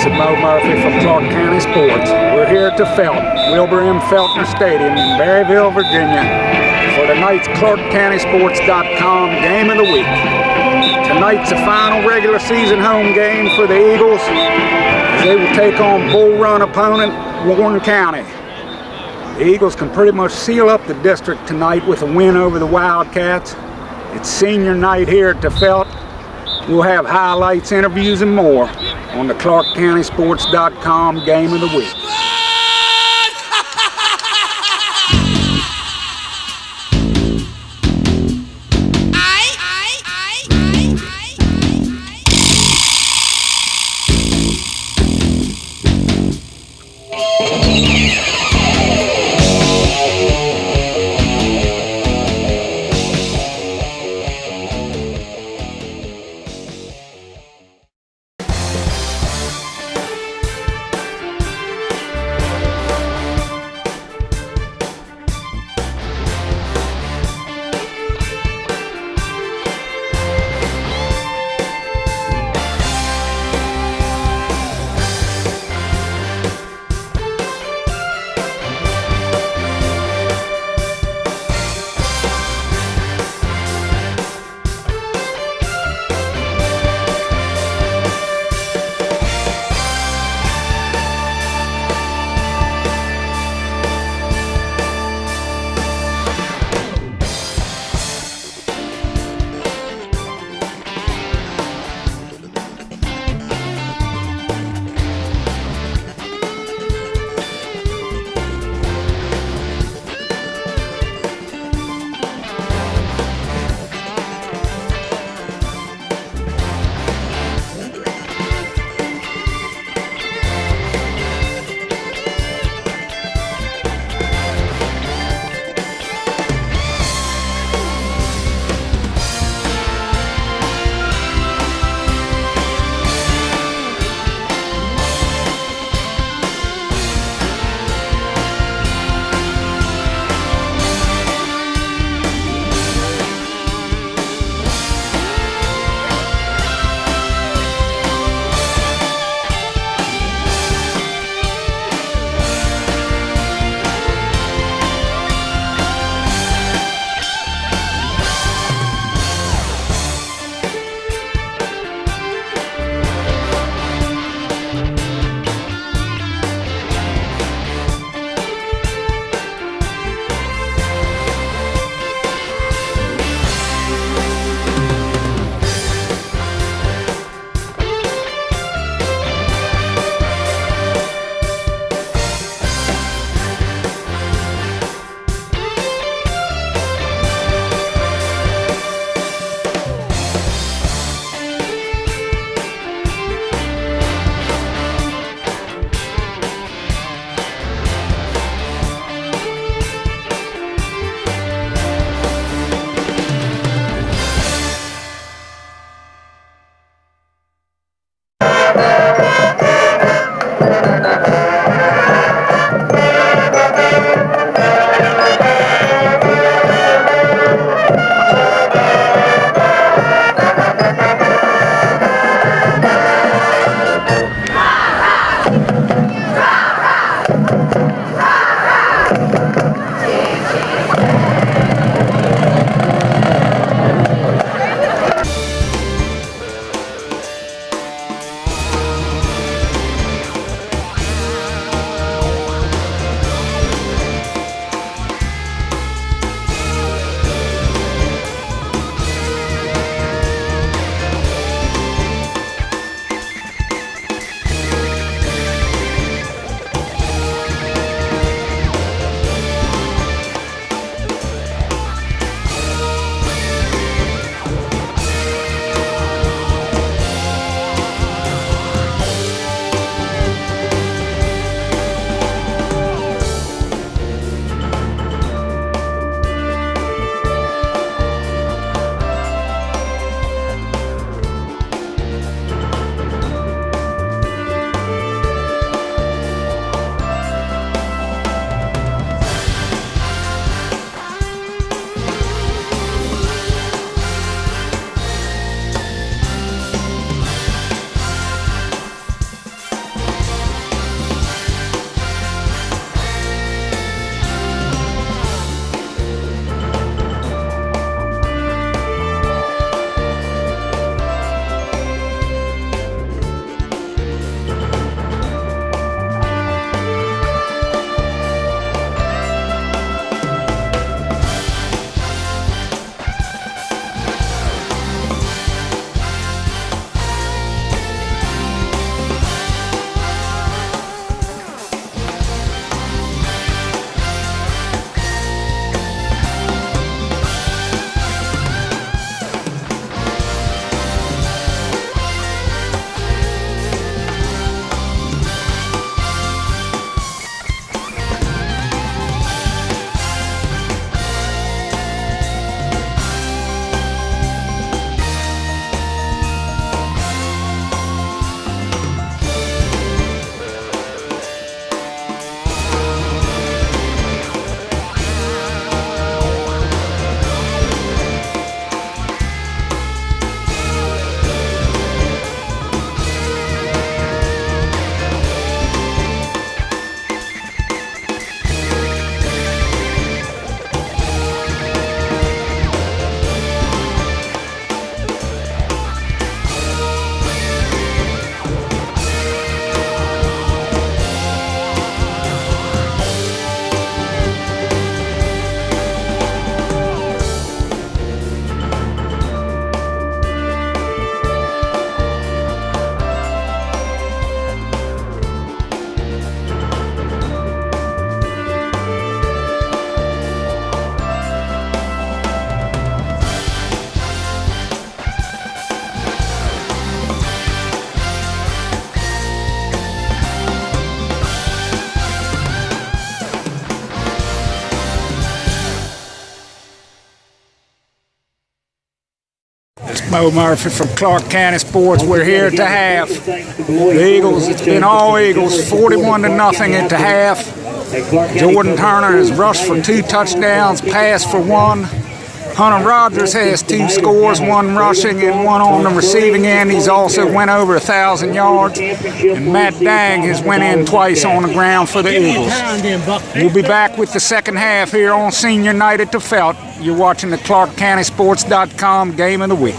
This is Mo Murphy from Clarke County Sports. We're here at the Wilbur M. Feltner Stadium in Berryville, Virginia for tonight's ClarkeCountySports.com Game of the Week. Tonight's the final regular season home game for the Eagles as they will take on Bull Run opponent Warren County. The Eagles can pretty much seal up the district tonight with a win over the Wildcats. It's senior night here at the Felt. We'll have highlights, interviews, and more on the ClarkeCountySports.com Game of the Week. Mo Murphy from Clarke County Sports. We're here at the half. The Eagles, it's been all Eagles, 41-0 at the half. Jordon Turner has rushed for 2 touchdowns, passed for 1. Hunter Rogers has 2 scores, 1 rushing and 1 on the receiving end. He's also went over 1,000 yards. And Matt Dang has went in twice on the ground for the Eagles. We'll be back with the second half here on Senior Night at the Felt. You're watching the ClarkeCountySports.com Game of the Week.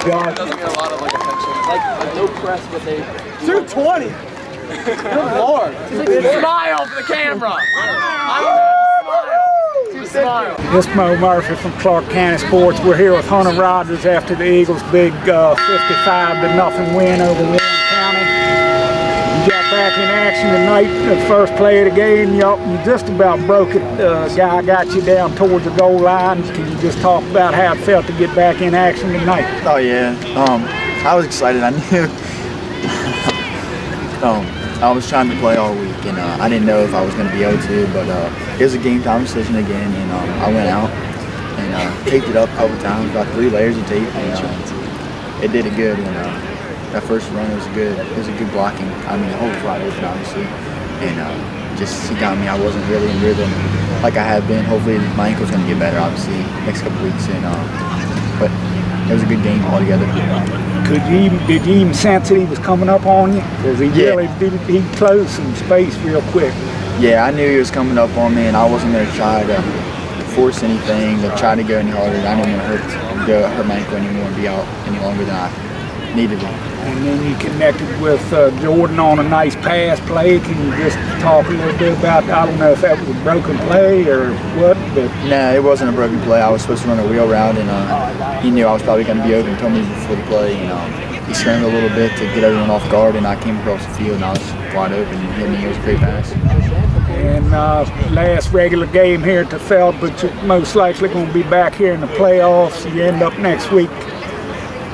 It doesn't get a lot of attention. Like no press, but they 220. Good Lord. Smile for the camera. Smile. This Mo Murphy from Clarke County Sports. We're here with Hunter Rogers after the Eagles' big 55-0 win over Warren County. You got back in action tonight, the first play of the game. You just about broke it. Guy got you down towards the goal line. Can you just talk about how it felt to get back in action tonight? Oh yeah, I was excited. I knew. I was trying to play all week, and I didn't know if I was going to be able to, but it was a game time decision again, and I went out and taped it up a couple times, about 3 layers of tape, and it did it good. And that first run was good. It was a good blocking. I mean, the hole was wide open, obviously, and just he got me. I wasn't really in rhythm like I had been. Hopefully, my ankle's going to get better, obviously, next couple weeks, and but it was a good game altogether. Did you even sense that he was coming up on you? Because he closed some space real quick. Yeah, I knew he was coming up on me, and I wasn't going to try to force anything, to try to go any harder. I didn't want to hurt my ankle anymore and be out any longer than I needed to. And then you connected with Jordan on a nice pass play. Can you just talk a little bit about, I don't know if that was a broken play or what? But no, it wasn't a broken play. I was supposed to run a wheel route, and he knew I was probably going to be open. He told me before the play, he scrambled a little bit to get everyone off guard, and I came across the field, and I was wide open, and hit me. It was a great pass. And last regular game here at the Felt, but you're most likely going to be back here in the playoffs. You end up next week.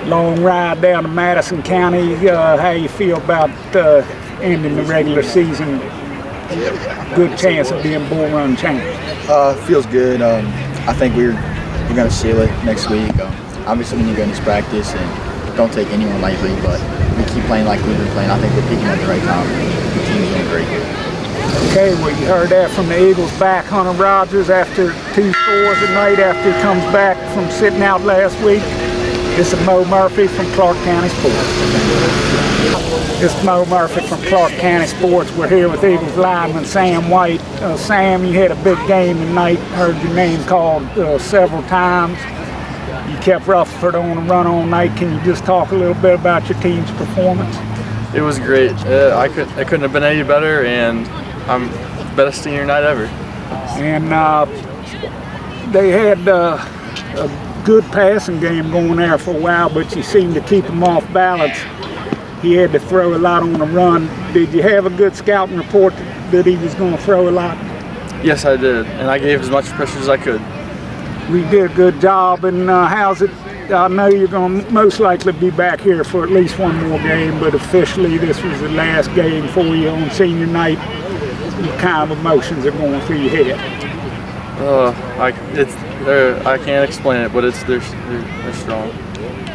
Long ride down to Madison County. How you feel about ending the regular season? Good chance of being Bull Run champions. Feels good. I think we're going to seal it next week. Obviously, we need to go into practice and don't take anyone lightly, but we keep playing like we've been playing. I think we're peaking at the right time. The team's doing great. Okay, well, you heard that from the Eagles back. Hunter Rogers after 2 scores a night after he comes back from sitting out last week. This is Mo Murphy from Clarke County Sports. This is Mo Murphy from Clarke County Sports. We're here with Eagles lineman Sam White. Sam, you had a big game tonight. Heard your name called several times. You kept Rutherford on the run all night. Can you just talk a little bit about your team's performance? It was great. I couldn't have been any better, and I'm the best senior night ever. And they had a good passing game going there for a while, but you seemed to keep him off balance. He had to throw a lot on the run. Did you have a good scouting report that he was going to throw a lot? Yes, I did, and I gave as much pressure as I could. We did a good job, and how's it? I know you're going to most likely be back here for at least one more game, but officially this was the last game for you on senior night. What kind of emotions are going through your head? I can't explain it, but they're strong.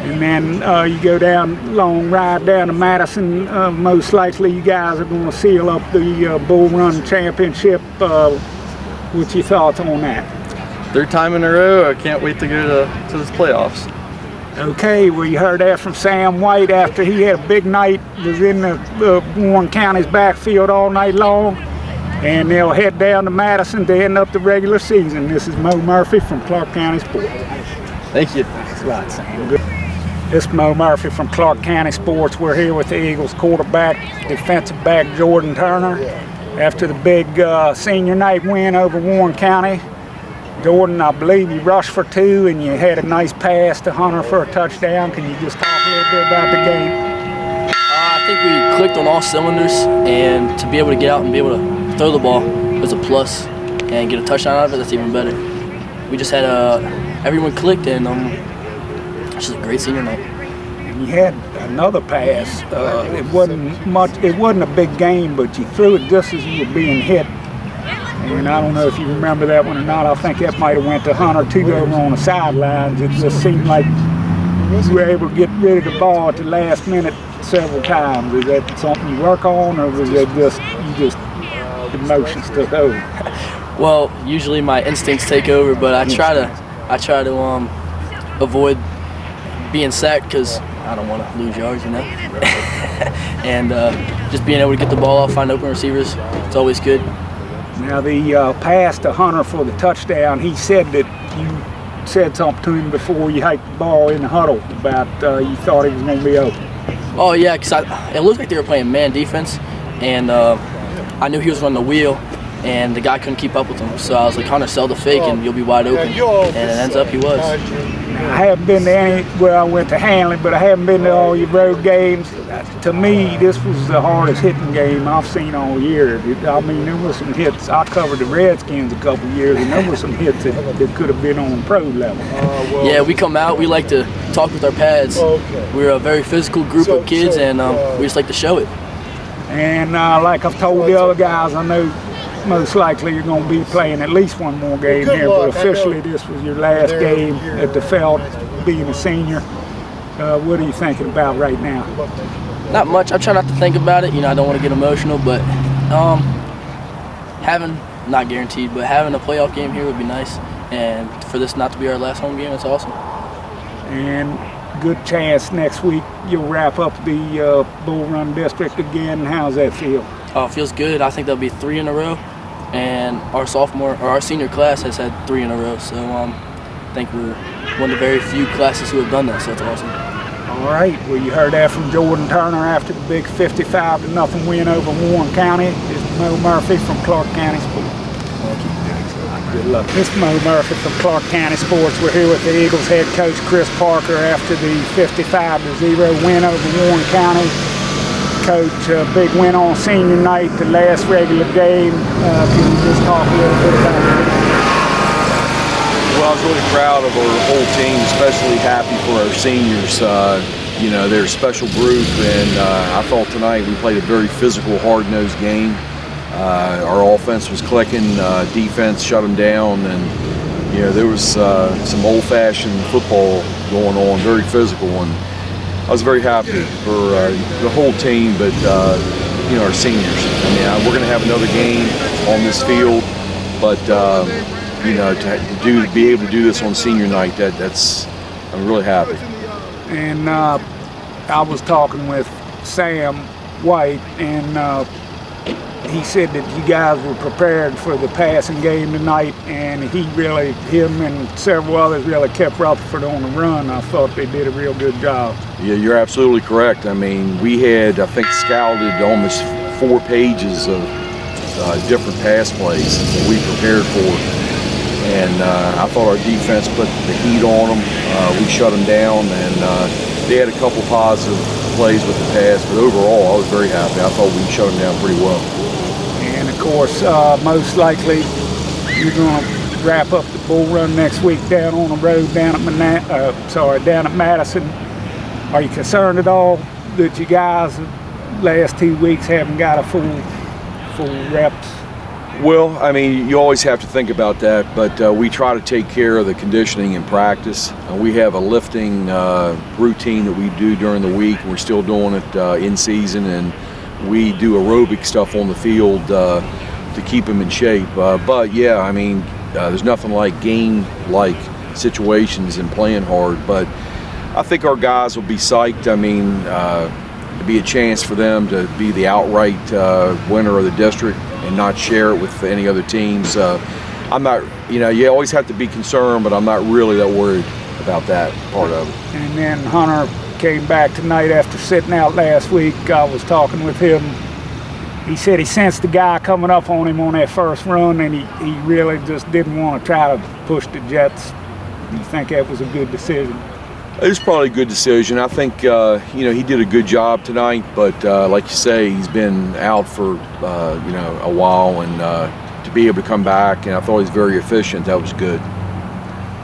And then you go down, long ride down to Madison. Most likely you guys are going to seal up the Bull Run Championship. What's your thoughts on that? Third time in a row. I can't wait to go to this playoffs. Okay, well, you heard that from Sam White after he had a big night, was in the Warren County's backfield all night long, and they'll head down to Madison to end up the regular season. This is Mo Murphy from Clarke County Sports. Thank you. That's right, Sam. Good. This is Mo Murphy from Clarke County Sports. We're here with the Eagles quarterback, defensive back Jordon Turner. After the big senior night win over Warren County, Jordon, I believe you rushed for 2 and you had a nice pass to Hunter for a touchdown. Can you just talk a little bit about the game? I think we clicked on all cylinders, and to be able to get out and be able to throw the ball was a plus, and get a touchdown out of it, that's even better. We just had everyone clicked, and it's just a great senior night. You had another pass. It wasn't much. It wasn't a big game, but you threw it just as you were being hit. And I don't know if you remember that one or not. I think that might have went to Hunter too over on the sidelines. It just seemed like you were able to get rid of the ball at the last minute several times. Is that something you work on, or was that just emotions took over? Well, usually my instincts take over, but I try to avoid being sacked because I don't want to lose yards, you know. And just being able to get the ball off, find open receivers, it's always good. Now the pass to Hunter for the touchdown, he said that you said something to him before you hiked the ball in the huddle about you thought he was going to be open. Oh yeah, because it looked like they were playing man defense, and I knew he was running the wheel, and the guy couldn't keep up with him. So I was like, Hunter, sell the fake and you'll be wide open. And it ends up he was. I haven't been to I went to Hanley, but I haven't been to all your road games. To me, this was the hardest hitting game I've seen all year. I mean, there were some hits. I covered the Redskins a couple of years, and there were some hits that could have been on pro level. Yeah, we come out, we like to talk with our pads. We're a very physical group of kids, and we just like to show it. And like I've told the other guys, I know most likely you're going to be playing at least one more game here, but officially this was your last game at the Felt, being a senior. What are you thinking about right now? Not much. I try not to think about it. You know, I don't want to get emotional, but not guaranteed, but having a playoff game here would be nice. And for this not to be our last home game, it's awesome. And good chance next week you'll wrap up the Bull Run District again. How's that feel? Oh, it feels good. I think there'll be 3 in a row, and our senior class has had 3 in a row. So I think we're one of the very few classes who have done that. So it's awesome. All right. Well, you heard that from Jordon Turner after the big 55-0 win over Warren County. This is Mo Murphy from Clarke County Sports. Thank you. Good luck. This is Mo Murphy from Clarke County Sports. We're here with the Eagles head coach Chris Parker after the 55-0 win over Warren County. Coach, big win on senior night, the last regular game. Can you just talk a little bit about it? Well, I was really proud of our whole team, especially happy for our seniors. You know, they're a special group, and I thought tonight we played a very physical, hard-nosed game. Our offense was clicking, defense shut them down, and you know there was some old-fashioned football going on, very physical, and I was very happy for the whole team, but you know, our seniors. I mean, we're going to have another game on this field, but you know, to be able to do this on senior night, I'm really happy. and I was talking with Sam White, and he said that you guys were prepared for the passing game tonight, and him and several others really kept Rutherford on the run. I thought they did a real good job. Yeah, you're absolutely correct. I mean, we had, I think, scouted almost 4 pages of different pass plays that we prepared for. And I thought our defense put the heat on them. We shut them down, and they had a couple positive plays with the pass. But overall, I was very happy. I thought we shut them down pretty well. And of course, most likely you're going to wrap up the bull run next week down on the road down at Madison. Are you concerned at all that you guys last 2 weeks haven't got a full reps? Well, I mean, you always have to think about that, but we try to take care of the conditioning in practice. We have a lifting routine that we do during the week. We're still doing it in season, and we do aerobic stuff on the field to keep them in shape. But yeah, I mean, there's nothing like game-like situations and playing hard, but I think our guys will be psyched. I mean, it'd be a chance for them to be the outright winner of the district and not share it with any other teams. I'm not, you always have to be concerned, but I'm not really that worried about that part of it. And then Hunter came back tonight after sitting out last week. I was talking with him. He said he sensed the guy coming up on him on that first run, and he really just didn't want to try to push the Jets. Do you think that was a good decision? It was probably a good decision. I think, he did a good job tonight, but like you say, he's been out for, a while, and to be able to come back, and I thought he was very efficient. That was good.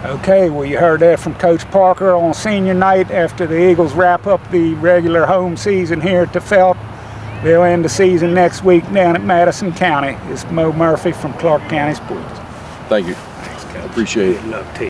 Okay, well, you heard that from Coach Parker on senior night after the Eagles wrap up the regular home season here at the Felt. They'll end the season next week down at Madison County. It's Mo Murphy from Clarke County Sports. Thank you. Thanks, Coach. I appreciate it. Good luck to you.